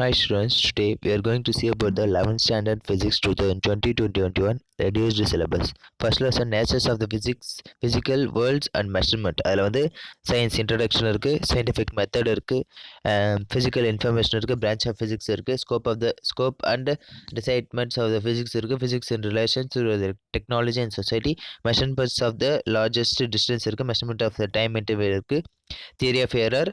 Hi students, today we are going to see about the 11th standard physics 2020-2021 reduced syllabus. First lesson natures of the physical worlds and measurement. அதில் வந்து science introduction இருக்கு, scientific method இருக்கு, physical information இருக்கு, branch of physics இருக்கு, scope and decidements of the physics இருக்கு, physics in relation to the technology and society, measurements of the largest distance இருக்கு, measurement of the time interval இருக்கு, theory of error,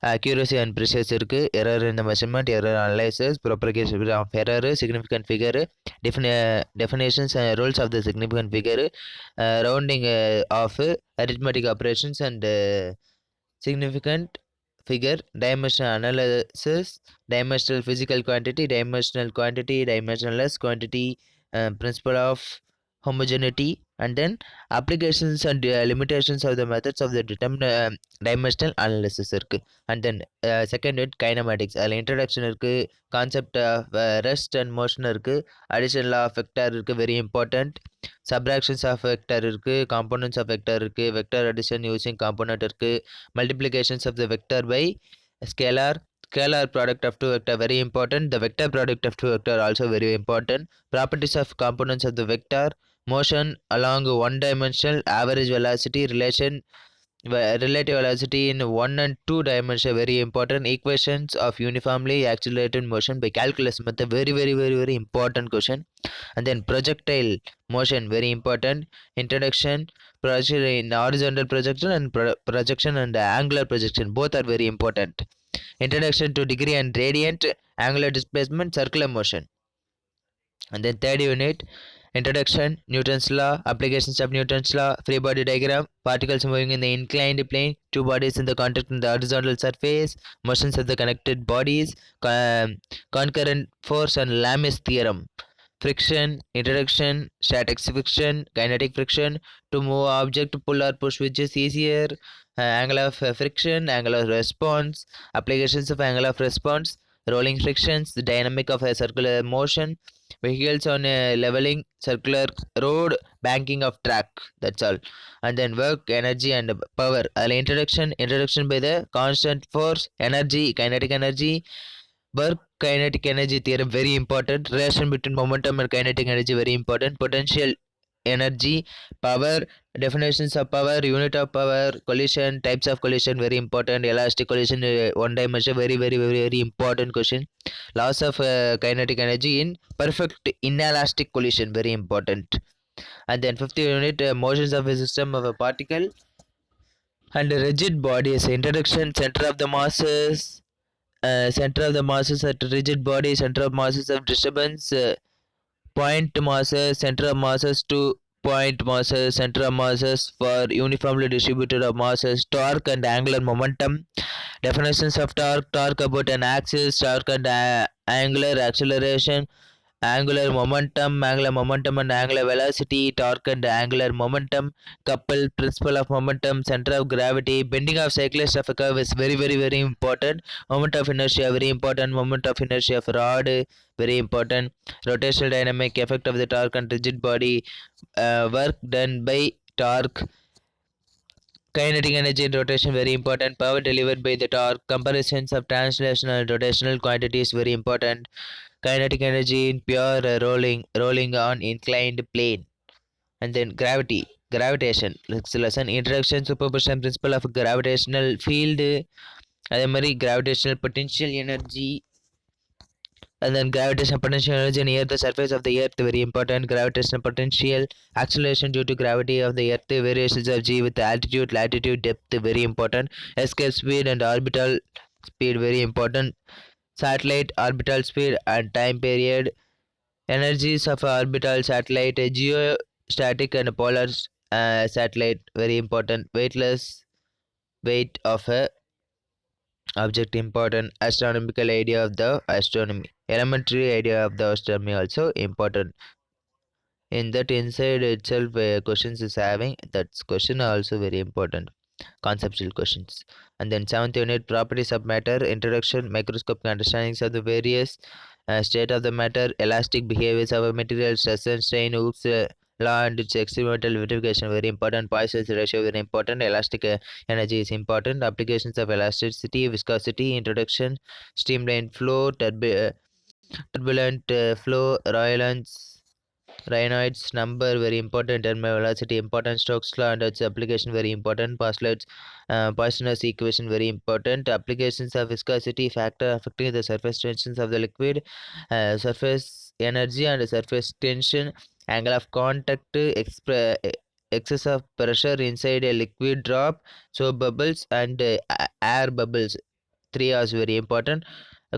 accuracy and precision இருக்கு, error in the measurement, error analysis, propagation of error, significant figure, definitions and rules of the significant figure, rounding of arithmetic operations and significant figure, dimensional analysis, dimensional physical quantity, dimensionless quantity, principle of homogeneity, and then applications and limitations of the methods of the dimensional analysis இருக்கு. And then second unit kinematics. அதில் introduction இருக்கு, concept of rest and motion இருக்கு, addition law of vector இருக்கு, very important, subtractions of vector இருக்கு, components of vector இருக்கு, vector addition using component இருக்கு, multiplications of the vector by scalar product of two vector very important, the vector product of two vector also very important, properties of components of the vector, motion along one dimensional, average velocity relation, relative velocity in 1 and 2 dimension very important, equations of uniformly accelerated motion by calculus method very important question. And then projectile motion very important, introduction, projection in horizontal projection and projection and angular projection both are very important, introduction to degree and radiant, angular displacement, circular motion. And then third unit, introduction, Newton's law, applications of Newton's law, free body diagram, particles moving in the inclined plane, two bodies in the contact in the horizontal surface, motions of the connected bodies, concurrent force and Lam's theorem, friction, introduction, static friction, kinetic friction, to move object, pull or push which is easier, angle of friction, angle of response, applications of angle of response, rolling frictions, the dynamic of a circular motion, vehicles on a leveling circular road, banking of track, that's all. And then work, energy and power. Introduction by the constant force, energy, kinetic energy, work, kinetic energy theorem very important, relation between momentum and kinetic energy very important, potential energy, power, definitions of power, unit of power, collision, types of collision very important, elastic collision, one dimension very important question, loss of kinetic energy in perfect inelastic collision very important. And then fifth unit, motions of a system of a particle and rigid bodies, introduction, center of the masses at rigid body, center of masses of disturbance, point masses, center of masses to point masses, center of masses for uniformly distributed of masses, torque and angular momentum, definitions of torque about an axis, torque and angular acceleration, angular momentum and angular velocity, torque and angular momentum, couple, principle of momentum, center of gravity, bending of cyclist of a curve is very important, moment of inertia very important, moment of inertia of rod very important, rotational dynamic, effect of the torque on rigid body, work done by torque, kinetic energy in rotation very important, power delivered by the torque, comparisons of translational and rotational quantities very important, kinetic energy in pure rolling on inclined plane. And then gravitation, next lesson, introduction, superposition principle of gravitational field, அதே மாதிரி gravitational potential energy, and then gravitational potential energy near the surface of the earth very important, gravitational potential, acceleration due to gravity of the earth, variations of g with altitude, latitude, depth very important, escape speed and orbital speed very important, satellite orbital speed and time period, energies of orbital satellite, geostatic and polar satellite very important, weight of a object important, astronomical idea of the astronomy, elementary idea of the astronomy also important. In that inside itself questions is having, that's question also very important, conceptual questions. And then seventh unit, properties of matter, introduction, microscopic understandings of the various state of the matter, elastic behaviors of a material, stress and strain, Hooke's law and its experimental verification very important. Poisson's ratio very important. Elastic energy is important. Applications of elasticity, viscosity, introduction, streamlined flow, turbulent flow, Reynolds number very important, thermal velocity important, Stokes law and its application very important, Poisson's equation very important, applications of viscosity factor affecting the surface tensions of the liquid, surface energy and surface tension, angle of contact, excess of pressure inside a liquid drop, so bubbles and air bubbles. Three are very important. Uh,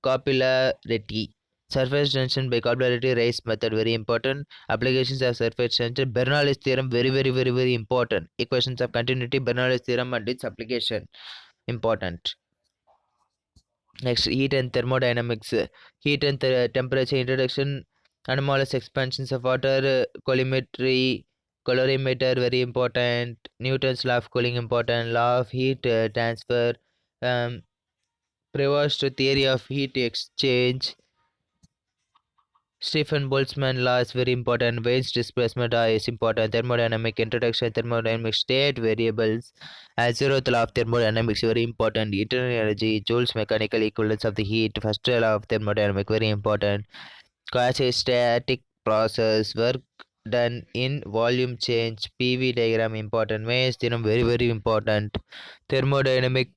Capillarity. Surface tension by capillarity raise method very important. Applications of surface tension. Bernoulli's theorem very important. Equations of continuity. Bernoulli's theorem and its application important. Next, heat and thermodynamics. Heat and temperature introduction. Anomalous expansions of water. Colorimeter very important. Newton's law of cooling important. Law of heat transfer. Um, Prevost theory of heat exchange. Stephen Boltzmann law is very important. Wayne's displacement law is important. Thermodynamic introduction, thermodynamic state variables. Zeroth law of thermodynamics very important. Eternal energy, Joule's mechanical equivalence of the heat. First law of thermodynamics very important. Quasi-static process work done in volume change. PV diagram important. Wayne's theorem very important. Thermodynamic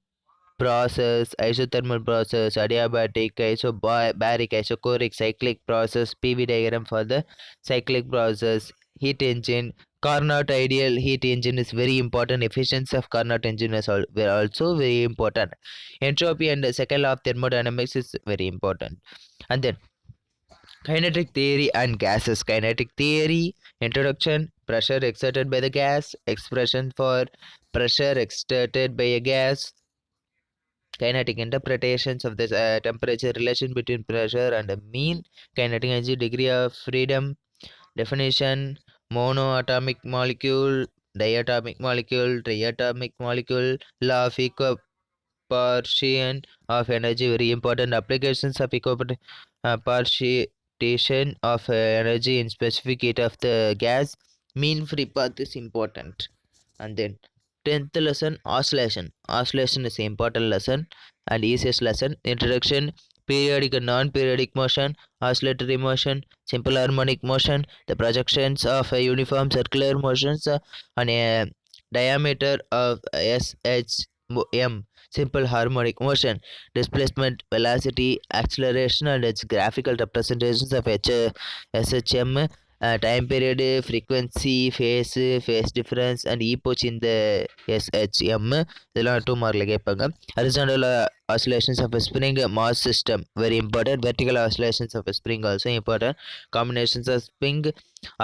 process, isothermal process, adiabatic, isobaric, isochoric, cyclic process, PV diagram for the cyclic process, heat engine. Carnot ideal heat engine is very important. Efficiency of Carnot engine is also very important. Entropy and the second law of thermodynamics is very important. And then kinetic theory and gases. Kinetic theory introduction. Pressure exerted by the gas. Expression for pressure exerted by a gas. Kinetic interpretations of the temperature relation between pressure and a mean kinetic energy, degree of freedom, definition, monoatomic molecule, diatomic molecule, triatomic molecule, law of equipartition of energy very important, applications of equipartition of energy in specific heat of the gas, mean free path is important. And then 10th lesson, oscillation is important lesson and easiest lesson. Introduction, periodic and non-periodic motion, oscillatory motion, simple harmonic motion, the projections of a uniform circular motions on a diameter of SHM, simple harmonic motion, displacement, velocity, acceleration and its graphical representations of SHM, time period, frequency, phase difference and epoch in the SHM. இதெல்லாம் 2 மார்க்ல கேட்பாங்க. Horizontal oscillations of a spring mass system very important. Vertical oscillations of a spring also important. Combinations of spring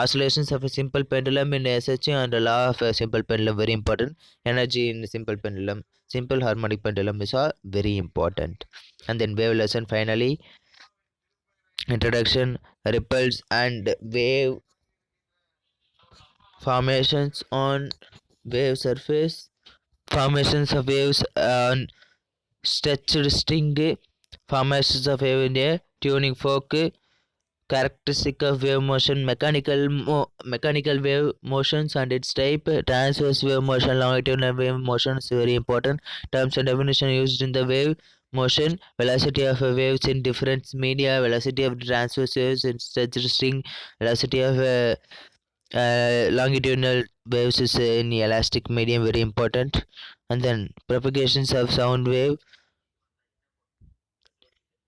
oscillations of a simple pendulum in SH and the law of a simple pendulum very important. Energy in simple pendulum, simple harmonic pendulum is very important. And then wave lesson finally. Introduction, ripples and wave formations on wave surface, formations of waves on stretched string, formations of wave in a tuning fork, characteristic of wave motion, mechanical wave motions and its type, transverse wave motion, longitudinal wave motion is very important. Terms and definition used in the wave motion, velocity of waves in different media, velocity of transverse waves in stretched string, velocity of longitudinal waves is in elastic medium very important. And then propagations of sound wave,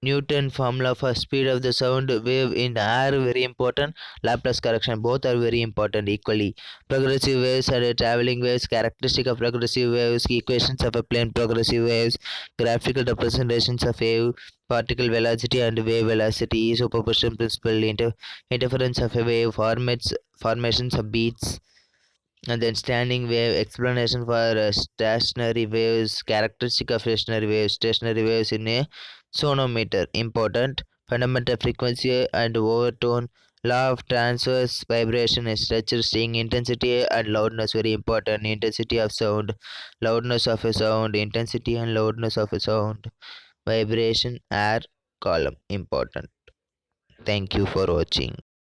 Newton formula for speed of the sound wave in the air very important. Laplace correction both are very important equally. Progressive waves and traveling waves, characteristic of progressive waves, equations of a plane progressive waves, graphical representations of wave, particle velocity and wave velocity, superposition principle, interference of a wave, formations of beats. And then standing wave, explanation for stationary waves, characteristic of stationary waves in a sonometer important, fundamental frequency and overtone, law of transverse vibration is stretched string, intensity and loudness very important, intensity of sound, loudness of a sound, intensity and loudness of a sound, vibration, air column important. Thank you for watching.